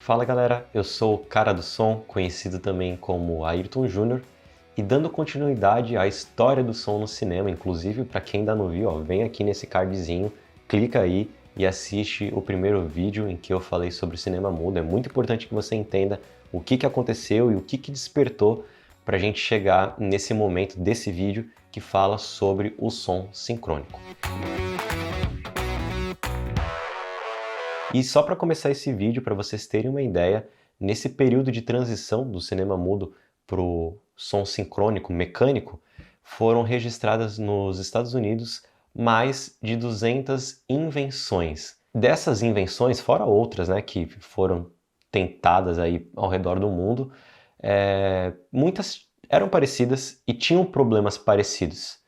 Fala galera, eu sou o Cara do Som, conhecido também como Ayrton Júnior, e dando continuidade à história do som no cinema, inclusive para quem ainda não viu, vem aqui nesse cardzinho, clica aí e assiste o primeiro vídeo em que eu falei sobre o cinema mudo. É muito importante que você entenda o que aconteceu e o que despertou para a gente chegar nesse momento desse vídeo que fala sobre o som sincrônico. E só para começar esse vídeo, para vocês terem uma ideia, nesse período de transição do cinema mudo para o som sincrônico mecânico, foram registradas nos Estados Unidos mais de 200 invenções. Dessas invenções, fora outras, né, que foram tentadas aí ao redor do mundo, muitas eram parecidas e tinham problemas parecidos.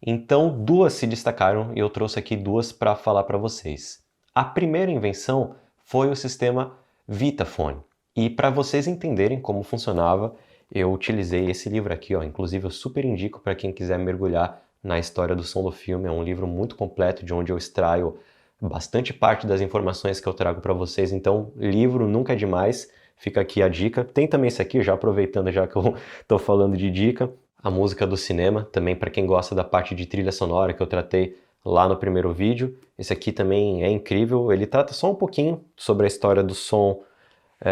Então, duas se destacaram e eu trouxe aqui duas para falar para vocês. A primeira invenção foi o sistema Vitaphone. E para vocês entenderem como funcionava, eu utilizei esse livro aqui, inclusive eu super indico para quem quiser mergulhar na história do som do filme. É um livro muito completo, de onde eu extraio bastante parte das informações que eu trago para vocês. Então, livro nunca é demais, fica aqui a dica. Tem também esse aqui, já aproveitando já que eu estou falando de dica, a música do cinema, também para quem gosta da parte de trilha sonora que eu tratei lá no primeiro vídeo. Esse aqui também é incrível, ele trata só um pouquinho sobre a história do som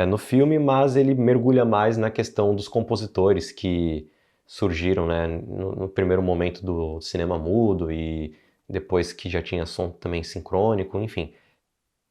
no filme, mas ele mergulha mais na questão dos compositores que surgiram, né, no primeiro momento do cinema mudo e depois que já tinha som também sincrônico, enfim.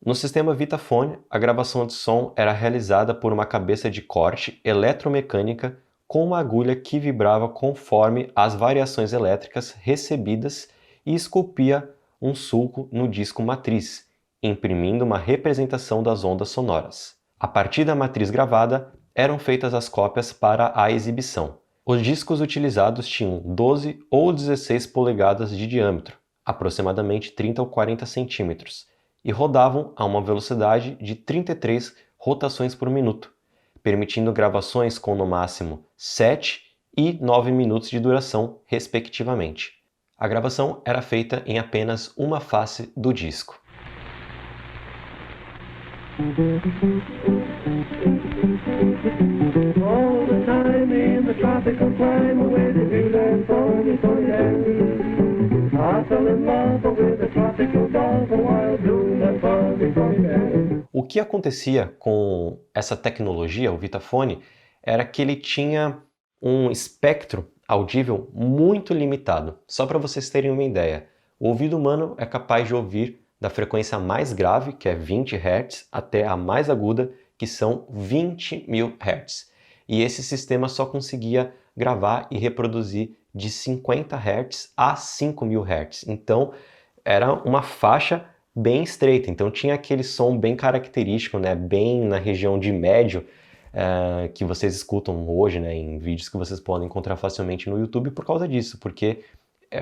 No sistema Vitaphone, a gravação de som era realizada por uma cabeça de corte eletromecânica com uma agulha que vibrava conforme as variações elétricas recebidas e esculpia um sulco no disco matriz, imprimindo uma representação das ondas sonoras. A partir da matriz gravada, eram feitas as cópias para a exibição. Os discos utilizados tinham 12 ou 16 polegadas de diâmetro, aproximadamente 30 ou 40 centímetros, e rodavam a uma velocidade de 33 rotações por minuto, permitindo gravações com no máximo 7 e 9 minutos de duração, respectivamente. A gravação era feita em apenas uma face do disco. O que acontecia com essa tecnologia, o Vitaphone, era que ele tinha um espectro audível muito limitado. Só para vocês terem uma ideia, o ouvido humano é capaz de ouvir da frequência mais grave, que é 20 Hz, até a mais aguda, que são 20.000 Hz. E esse sistema só conseguia gravar e reproduzir de 50 Hz a 5.000 Hz. Então, era uma faixa bem estreita. Então, tinha aquele som bem característico, né? Bem na região de médio, que vocês escutam hoje, né, em vídeos que vocês podem encontrar facilmente no YouTube por causa disso, porque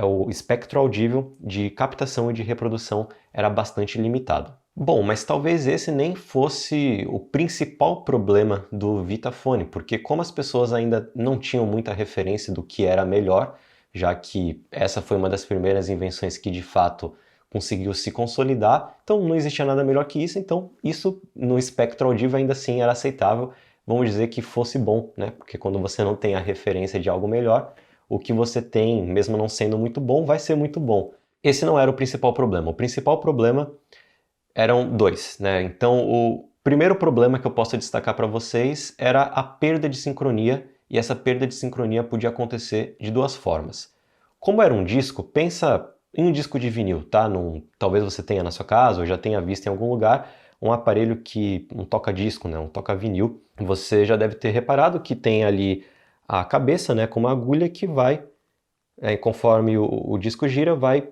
o espectro audível de captação e de reprodução era bastante limitado. Bom, mas talvez esse nem fosse o principal problema do Vitaphone, porque como as pessoas ainda não tinham muita referência do que era melhor, já que essa foi uma das primeiras invenções que de fato conseguiu se consolidar, então não existia nada melhor que isso, então isso no espectro audível ainda assim era aceitável. Vamos dizer que fosse bom, né? Porque quando você não tem a referência de algo melhor, o que você tem, mesmo não sendo muito bom, vai ser muito bom. Esse não era o principal problema. O principal problema eram dois, né? Então, o primeiro problema que eu posso destacar para vocês era a perda de sincronia, e essa perda de sincronia podia acontecer de duas formas. Como era um disco, pensa em um disco de vinil, tá? Talvez você tenha na sua casa ou já tenha visto em algum lugar um aparelho um toca-disco, né? Um toca-vinil. Você já deve ter reparado que tem ali a cabeça, né, com uma agulha que vai, conforme o disco gira, vai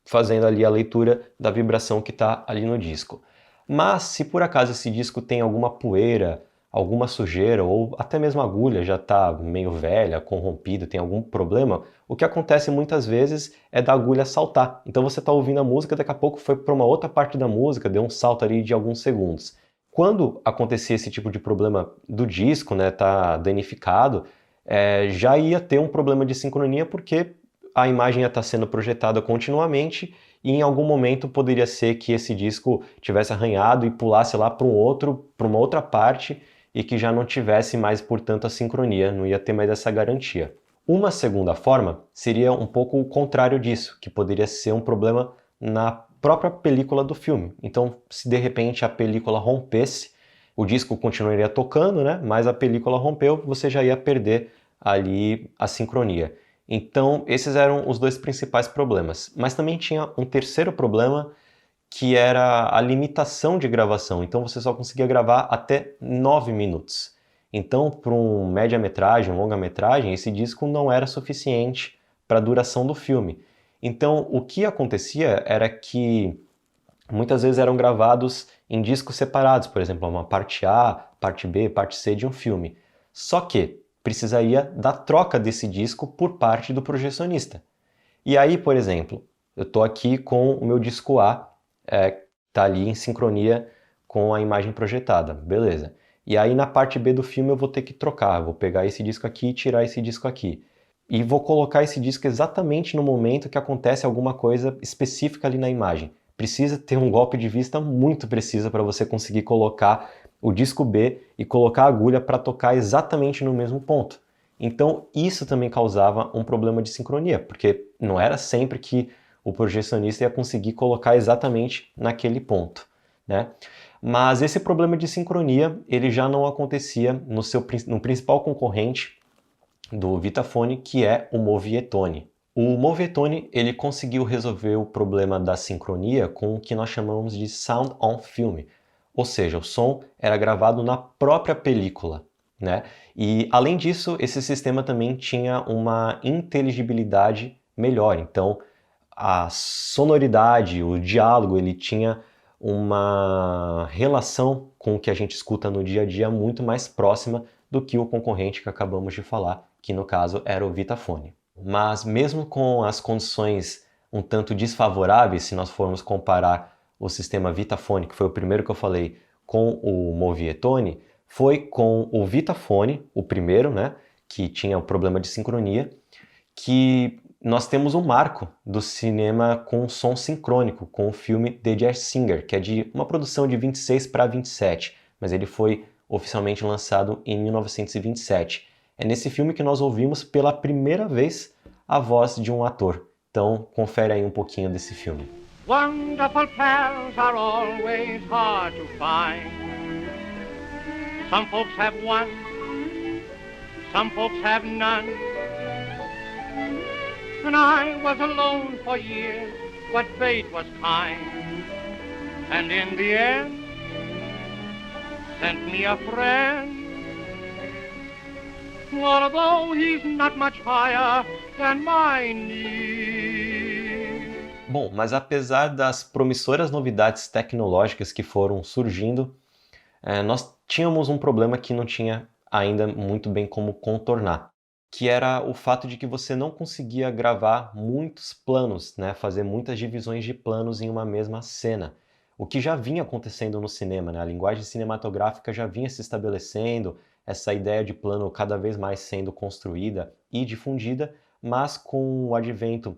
fazendo ali a leitura da vibração que está ali no disco. Mas se por acaso esse disco tem alguma poeira, alguma sujeira ou até mesmo a agulha já está meio velha, corrompida, tem algum problema, o que acontece muitas vezes é da agulha saltar. Então você está ouvindo a música, daqui a pouco foi para uma outra parte da música, deu um salto ali de alguns segundos. Quando acontecia esse tipo de problema do disco, né, tá danificado, já ia ter um problema de sincronia porque a imagem ia estar sendo projetada continuamente e em algum momento poderia ser que esse disco tivesse arranhado e pulasse lá para uma outra parte e que já não tivesse mais, portanto, a sincronia, não ia ter mais essa garantia. Uma segunda forma seria um pouco o contrário disso, que poderia ser um problema na própria película do filme. Então, se de repente a película rompesse, o disco continuaria tocando, né? Mas a película rompeu, você já ia perder ali a sincronia. Então, esses eram os dois principais problemas. Mas também tinha um terceiro problema, que era a limitação de gravação. Então, você só conseguia gravar até 9 minutos. Então, para um média-metragem, um longa-metragem, esse disco não era suficiente para a duração do filme. Então, o que acontecia era que muitas vezes eram gravados em discos separados, por exemplo, uma parte A, parte B, parte C de um filme. Só que precisaria da troca desse disco por parte do projecionista. E aí, por exemplo, eu estou aqui com o meu disco A, tá ali em sincronia com a imagem projetada, beleza. E aí na parte B do filme eu vou ter que trocar, vou pegar esse disco aqui e tirar esse disco aqui. E vou colocar esse disco exatamente no momento que acontece alguma coisa específica ali na imagem. Precisa ter um golpe de vista muito preciso para você conseguir colocar o disco B e colocar a agulha para tocar exatamente no mesmo ponto. Então isso também causava um problema de sincronia, porque não era sempre que o projecionista ia conseguir colocar exatamente naquele ponto, né? Mas esse problema de sincronia ele já não acontecia no principal concorrente do Vitaphone, que é o Movietone. O Movietone ele conseguiu resolver o problema da sincronia com o que nós chamamos de Sound on Film, ou seja, o som era gravado na própria película, né? E além disso, esse sistema também tinha uma inteligibilidade melhor. Então, a sonoridade, o diálogo, ele tinha uma relação com o que a gente escuta no dia a dia muito mais próxima do que o concorrente que acabamos de falar, que no caso era o Vitaphone. Mas mesmo com as condições um tanto desfavoráveis, se nós formos comparar o sistema Vitaphone, que foi o primeiro que eu falei, com o Movietone, foi com o Vitaphone, o primeiro, né, que tinha o problema de sincronia, que nós temos um marco do cinema com som sincrônico, com o filme The Jazz Singer, que é de uma produção de 26 para 27, mas ele foi oficialmente lançado em 1927. É nesse filme que nós ouvimos pela primeira vez a voz de um ator. Então, confere aí um pouquinho desse filme. Wonderful pals are always hard to find. Some folks have one, some folks have none. And I was alone for years, but fate was kind. And in the end, sent me a friend. Although he's not much higher than my knee. Bom, mas apesar das promissoras novidades tecnológicas que foram surgindo, nós tínhamos um problema que não tinha ainda muito bem como contornar, que era o fato de que você não conseguia gravar muitos planos, né? Fazer muitas divisões de planos em uma mesma cena. O que já vinha acontecendo no cinema, né? A linguagem cinematográfica já vinha se estabelecendo, essa ideia de plano cada vez mais sendo construída e difundida, mas com o advento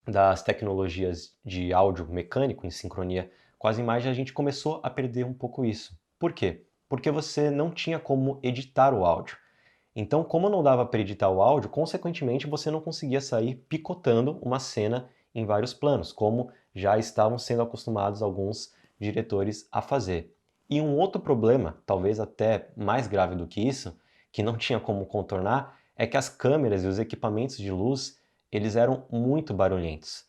das tecnologias de áudio mecânico em sincronia com as imagens, a gente começou a perder um pouco isso. Por quê? Porque você não tinha como editar o áudio. Então, como não dava para editar o áudio, consequentemente você não conseguia sair picotando uma cena em vários planos, como já estavam sendo acostumados alguns diretores a fazer. E um outro problema, talvez até mais grave do que isso, que não tinha como contornar, é que as câmeras e os equipamentos de luz, eles eram muito barulhentos.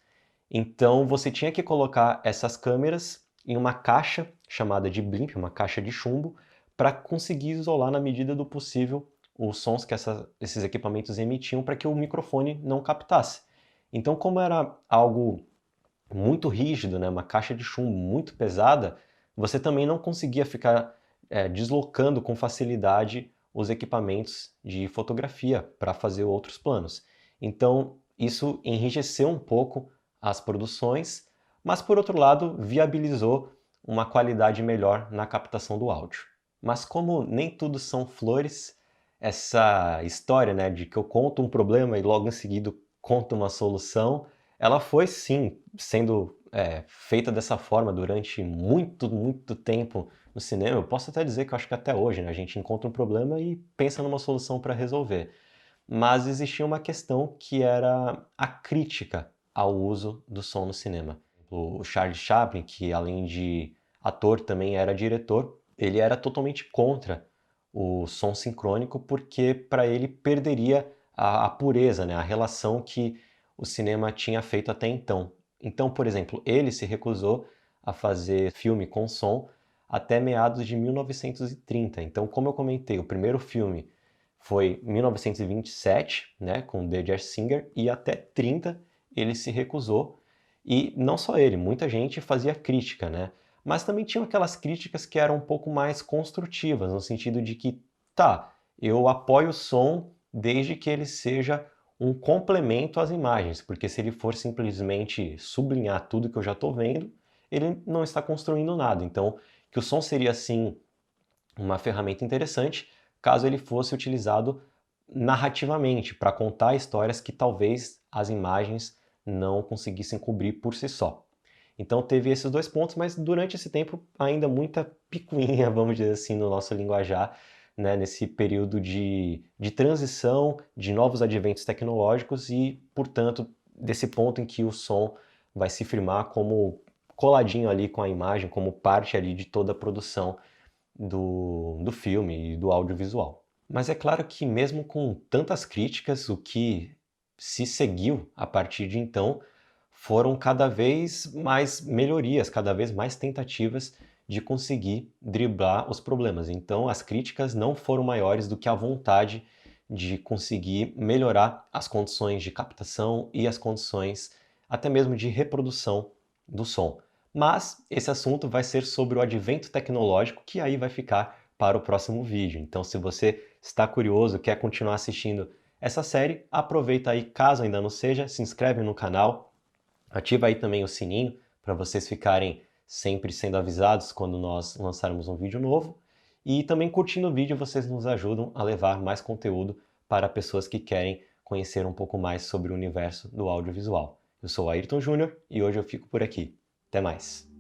Então você tinha que colocar essas câmeras em uma caixa chamada de blimp, uma caixa de chumbo, para conseguir isolar na medida do possível os sons que esses equipamentos emitiam para que o microfone não captasse. Então, como era algo muito rígido, né, uma caixa de chumbo muito pesada, você também não conseguia ficar deslocando com facilidade os equipamentos de fotografia para fazer outros planos. Então, isso enrijeceu um pouco as produções, mas por outro lado, viabilizou uma qualidade melhor na captação do áudio. Mas como nem tudo são flores, essa história, né, de que eu conto um problema e logo em seguida conta uma solução, ela foi sim sendo feita dessa forma durante muito, muito tempo no cinema. Eu posso até dizer que eu acho que até hoje, né, a gente encontra um problema e pensa numa solução para resolver. Mas existia uma questão que era a crítica ao uso do som no cinema. O Charles Chaplin, que além de ator também era diretor, ele era totalmente contra o som sincrônico porque para ele perderia a pureza, né, a relação que o cinema tinha feito até então. Então, por exemplo, ele se recusou a fazer filme com som até meados de 1930. Então, como eu comentei, o primeiro filme foi 1927, né, com The Jazz Singer, e até 30 ele se recusou. E não só ele, muita gente fazia crítica, né? Mas também tinham aquelas críticas que eram um pouco mais construtivas, no sentido de que, tá, eu apoio o som desde que ele seja um complemento às imagens, porque se ele for simplesmente sublinhar tudo que eu já estou vendo, ele não está construindo nada. Então, que o som seria, sim, uma ferramenta interessante caso ele fosse utilizado narrativamente, para contar histórias que talvez as imagens não conseguissem cobrir por si só. Então teve esses dois pontos, mas durante esse tempo ainda muita picuinha, vamos dizer assim, no nosso linguajar, né, nesse período de transição, de novos adventos tecnológicos e, portanto, desse ponto em que o som vai se firmar como coladinho ali com a imagem, como parte ali de toda a produção do filme e do audiovisual. Mas é claro que mesmo com tantas críticas, o que se seguiu a partir de então foram cada vez mais melhorias, cada vez mais tentativas de conseguir driblar os problemas. Então as críticas não foram maiores do que a vontade de conseguir melhorar as condições de captação e as condições até mesmo de reprodução do som. Mas esse assunto vai ser sobre o advento tecnológico, que aí vai ficar para o próximo vídeo. Então, se você está curioso, quer continuar assistindo essa série, aproveita aí, caso ainda não seja, se inscreve no canal, ativa aí também o sininho para vocês ficarem sempre sendo avisados quando nós lançarmos um vídeo novo. E também curtindo o vídeo, vocês nos ajudam a levar mais conteúdo para pessoas que querem conhecer um pouco mais sobre o universo do audiovisual. Eu sou o Ayrton Júnior e hoje eu fico por aqui. Até mais!